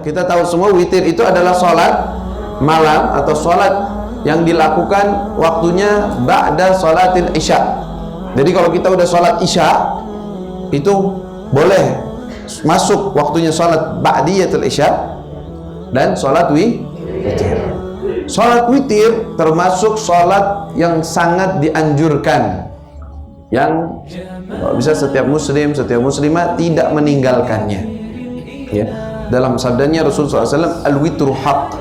Kita tahu semua witir itu adalah sholat malam atau sholat yang dilakukan waktunya ba'da sholatil isya. Jadi kalau kita udah sholat isya, itu boleh masuk waktunya sholat ba'diyatul isya dan sholat witir. Sholat witir termasuk sholat yang sangat dianjurkan, yang bisa setiap muslim, setiap muslimah tidak meninggalkannya. Ya, dalam sabdanya Rasulullah SAW, al-witru haq,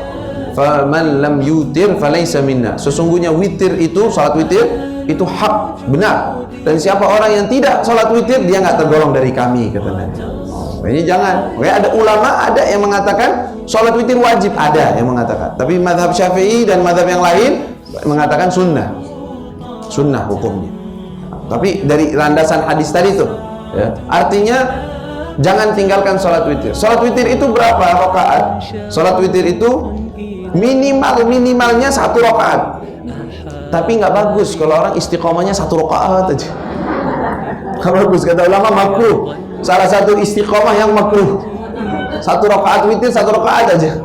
faman lam yutir falaysa minna. Sesungguhnya witir itu, sholat witir itu hak, benar. Dan siapa orang yang tidak sholat witir, dia nggak tergolong dari kami, kata Nabi. Ini jangan. Oke, ada ulama ada yang mengatakan sholat witir wajib, ada yang mengatakan. Tapi mazhab Syafi'i dan mazhab yang lain mengatakan sunnah, sunnah hukumnya. Tapi dari landasan hadis tadi itu, ya, artinya jangan tinggalkan sholat witir. Sholat witir itu berapa rakaat? Sholat witir itu minimalnya 1 rakaat. Tapi nggak bagus kalau orang istiqomahnya 1 rakaat aja. Nggak bagus, kata ulama makruh. Salah satu istiqomah yang makruh, 1 rakaat witir, 1 rakaat aja.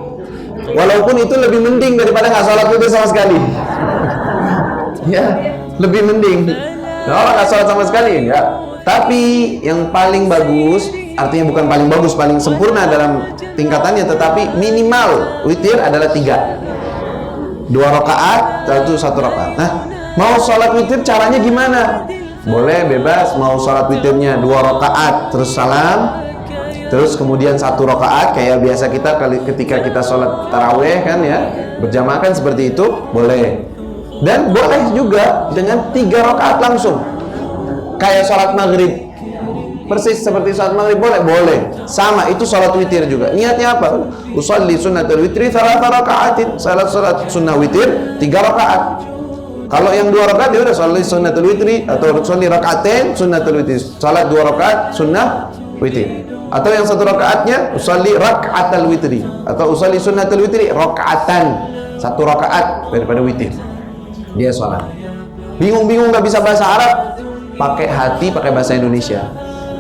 Walaupun itu lebih mending daripada nggak sholat witir sama sekali. Ya, lebih mending. Kalau nggak sholat sama sekali, enggak. Tapi yang paling bagus, artinya bukan paling bagus, paling sempurna dalam tingkatannya, tetapi minimal witir adalah 3. 2 rakaat, 1 rakaat. Nah, mau sholat witir caranya gimana? Boleh bebas, mau sholat witirnya 2 rakaat terus salam, terus kemudian 1 rakaat kayak biasa kita ketika kita sholat taraweh kan ya, berjamaah kan seperti itu, boleh. Dan boleh juga dengan 3 rakaat langsung, kayak sholat maghrib, persis seperti sholat maghrib, boleh. Sama, itu sholat witir juga. Niatnya apa? Usolli sunnatul witri 3 rakaatin. Salat sunnah witir 3 rakaat. Kalau yang 2 rakaat dia udah sholli sunnatul witri, atau sholli rakaatain sunnatul witri, salat 2 rakaat sunnah witir. Atau yang 1 rakaatnya usolli rakaatal witri, atau usolli sunnatul witri rakaatan, 1 rakaat daripada witir. Dia sholat. Bingung nggak bisa bahasa Arab, pakai hati, pakai bahasa Indonesia.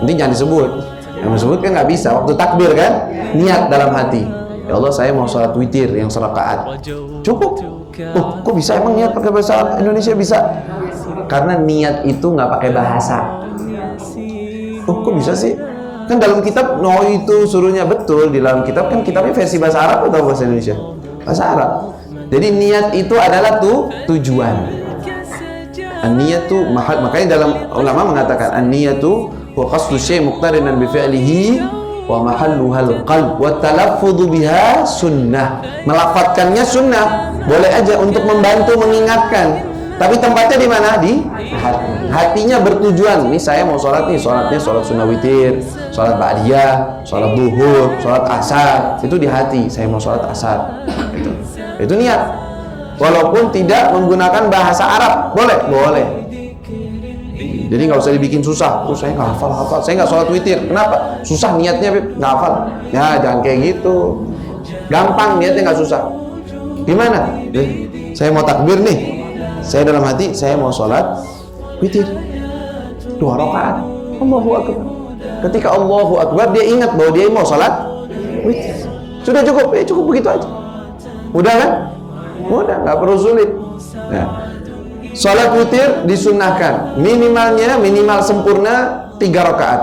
Nanti jangan disebut. Yang disebut kan nggak bisa. Waktu takbir kan, niat dalam hati. Ya Allah, saya mau sholat witir yang 1 rakaat. Cukup. Oh, kok bisa emang niat pakai bahasa Indonesia bisa? Karena niat itu nggak pakai bahasa. Oh, kok bisa sih? Kan dalam kitab, no itu suruhnya betul. Di dalam kitab kan kitabnya versi bahasa Arab atau bahasa Indonesia? Bahasa Arab. Jadi niat itu adalah tujuan. An-niyatu mahal, makanya dalam ulama mengatakan an-niyatu wa qasdu syai' muqtarinan bi fi'lihi wa mahalluhal qalb wa talaffudhu biha sunnah. Melafadzkannya sunnah, boleh aja untuk membantu mengingatkan. Tapi tempatnya di mana? Di hati. Hatinya bertujuan. Ini saya mau sholat nih, sholatnya sholat sunnah witir, sholat ba'diyah, sholat duhur, sholat asar. Itu di hati. Saya mau sholat asar. Itu niat. Walaupun tidak menggunakan bahasa Arab, boleh. Jadi nggak usah dibikin susah. Oh, saya nggak hafal. Saya nggak sholat witir. Kenapa? Susah niatnya, nggak hafal. Ya, jangan kayak gitu. Gampang niatnya, nggak susah. Gimana? Saya mau takbir nih. Saya dalam hati, saya mau sholat witir 2 rakaat. Allahu Akbar. Ketika Allahu Akbar, dia ingat bahwa dia mau sholat witir. Sudah cukup, cukup begitu aja. Udah kan? Mudah, nggak perlu sulit. Nah, sholat witir disunnahkan minimal sempurna 3 rakaat.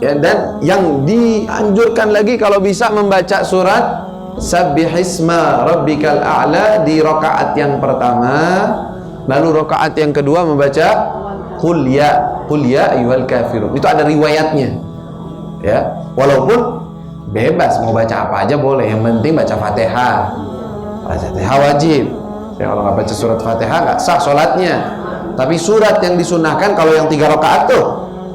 Ya, dan yang dianjurkan lagi kalau bisa membaca surat Sabbihisma Rabbikal A'la di rakaat yang pertama, lalu rakaat yang kedua membaca Qul ya ayyuhal kafirun. Itu ada riwayatnya. Ya, walaupun bebas mau baca apa aja boleh, yang penting baca Fatihah. Fatihah wajib. Ya, kalau nggak baca surat Fatihah nggak sah sholatnya. Tapi surat yang disunahkan kalau yang 3 rakaat tuh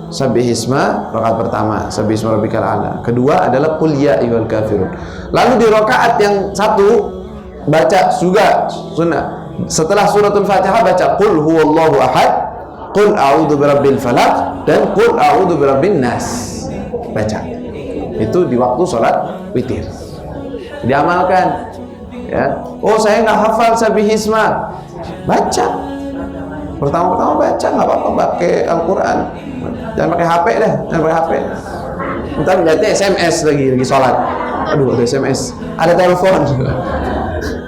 Sabbihisma rakaat pertama, Sabbihisma Rabbikal A'la. Kedua adalah Qul ya ayyuhal kafirun. Lalu di rakaat yang 1 baca juga sunnah. Setelah suratul Fatihah baca Qul huwallahu ahad, Qul a'udzu birabbil falaq, dan Qul a'udzu birabbin nas. Baca. Itu di waktu sholat witir. Diamalkan. Ya. Oh, saya nggak hafal Sabbihisma. Baca. Pertama-tama baca, nggak apa-apa, pakai Al-Quran. Jangan pakai HP deh, jangan pakai HP. Ntar lihatnya SMS lagi sholat. Aduh, ada SMS, ada telepon.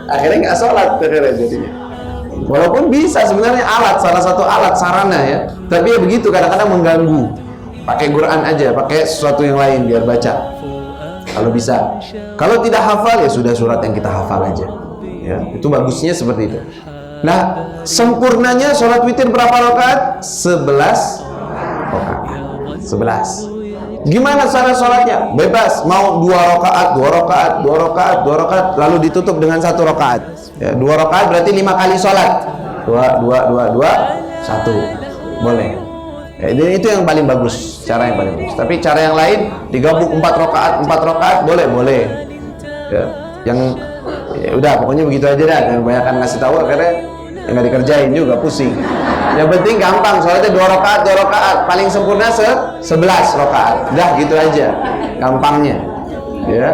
Akhirnya nggak sholat akhirnya jadinya. Walaupun bisa sebenarnya salah satu alat sarana ya, tapi ya begitu kadang-kadang mengganggu. Pakai Quran aja, pakai sesuatu yang lain biar baca. Kalau bisa. Kalau tidak hafal ya sudah surat yang kita hafal aja. Ya, itu bagusnya seperti itu. Nah, sempurnanya sholat witir berapa rakaat? 11 rakaat. 11. Gimana cara sholatnya? Bebas, mau 2 rakaat, 2 rakaat, 2 rakaat, 2 rakaat, lalu ditutup dengan 1 rakaat. Ya, 2 rakaat berarti 5 kali sholat. 2, 1. Boleh. Ya, itu yang paling bagus, cara yang paling bagus. Tapi cara yang lain digabung 4 rakaat, boleh. Ya, yang ya udah pokoknya begitu aja dah. Jangan kebanyakan ngasih tahu akhirnya nggak dikerjain juga, pusing. Yang penting gampang, sholatnya 2 rakaat, paling sempurna 11 rakaat. Udah gitu aja, gampangnya. Ya,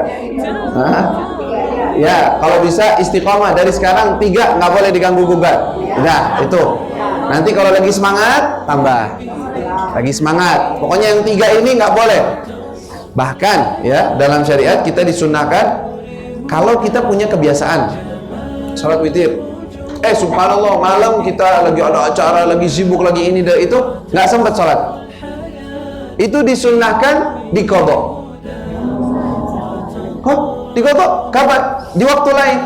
ya kalau bisa istiqomah dari sekarang 3 nggak boleh diganggu gugat. Udah itu. Nanti kalau lagi semangat tambah, lagi semangat. Pokoknya yang 3 ini nggak boleh. Bahkan ya dalam syariat kita disunahkan kalau kita punya kebiasaan sholat witir. Subhanallah, malam kita lagi ada acara, lagi sibuk, lagi ini dan itu, nggak sempat sholat. Itu disunnahkan diqadha. Diqadha kapan? Di waktu lain.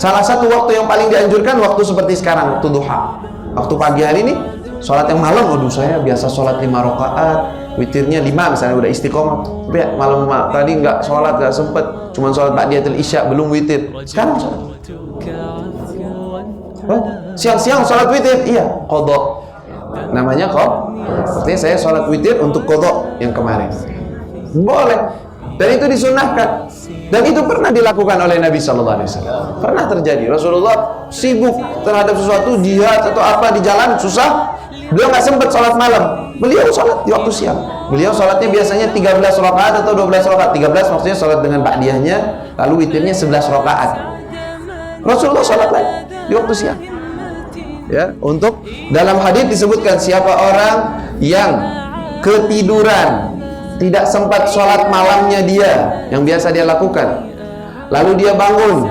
Salah satu waktu yang paling dianjurkan waktu seperti sekarang, waktu duha. Waktu pagi hari ini, sholat yang malam, waduh saya biasa sholat 5 rakaat, witirnya 5 misalnya udah istiqomah. Tapi malam tadi nggak sholat, nggak sempet, cuma sholat ba'diyatul isya, belum witir. Sekarang sholat. Siang-siang sholat witir, iya, qadha. Namanya qadha. Artinya saya sholat witir untuk qadha yang kemarin. Boleh. Dan itu disunahkan. Dan itu pernah dilakukan oleh Nabi Sallallahu Alaihi Wasallam. Pernah terjadi. Rasulullah sibuk terhadap sesuatu, jihad atau apa di jalan susah, beliau nggak sempat sholat malam. Beliau sholat di waktu siang. Beliau sholatnya biasanya 13 rakaat atau 12 rakaat. 13 maksudnya sholat dengan ba'diyahnya, lalu witirnya 11 rakaat. Rasulullah sholat lagi di waktu siang. Ya, untuk dalam hadis disebutkan siapa orang yang ketiduran, tidak sempat sholat malamnya dia yang biasa dia lakukan, lalu dia bangun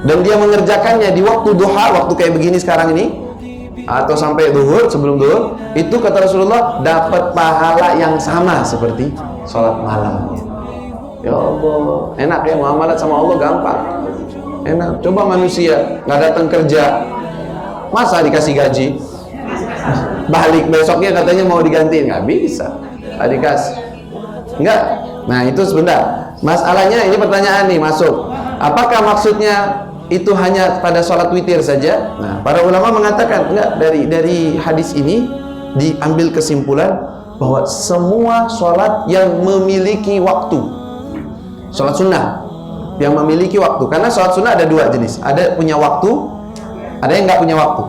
dan dia mengerjakannya di waktu duha, waktu kayak begini sekarang ini, atau sampai duhur, sebelum duhur, itu kata Rasulullah dapat pahala yang sama seperti sholat malamnya. Ya Allah, enak ya muamalat sama Allah, gampang, enak. Coba manusia nggak datang kerja, masa dikasih gaji, balik besoknya katanya mau digantiin, nggak bisa, nggak dikasih, nggak. Nah itu sebentar, masalahnya ini pertanyaan nih masuk, apakah maksudnya itu hanya pada sholat witir saja? Nah para ulama mengatakan enggak, dari hadis ini diambil kesimpulan bahwa semua sholat yang memiliki waktu, sholat sunnah yang memiliki waktu, karena sholat sunnah ada 2 jenis, ada punya waktu, ada yang nggak punya waktu,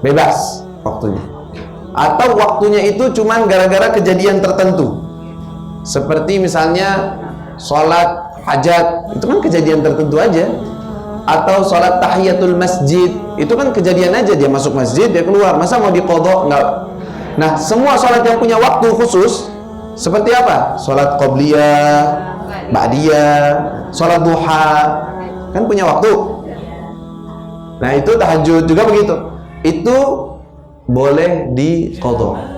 bebas waktunya, atau waktunya itu cuman gara-gara kejadian tertentu, seperti misalnya sholat hajat, itu kan kejadian tertentu aja, atau sholat tahiyatul masjid, itu kan kejadian aja, dia masuk masjid, dia keluar, masa mau diqadha? Nggak. Nah semua sholat yang punya waktu khusus, seperti apa? Sholat qobliyah, ba'diyah, sholat duha, kan punya waktu. Nah itu tahajud juga begitu, itu boleh diqadha.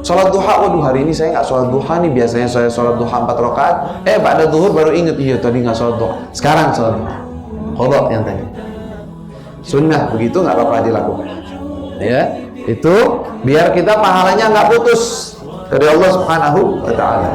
Sholat duha, waduh hari ini saya nggak sholat duha nih, biasanya saya sholat duha 4 rakaat, ba'da zuhur baru inget, iya tadi nggak sholat duha, sekarang sholat duha, qadha yang tadi. Sunnah begitu, nggak apa-apa dilakukan. Ya, itu biar kita pahalanya nggak putus dari Allah Subhanahu wa Ta'ala.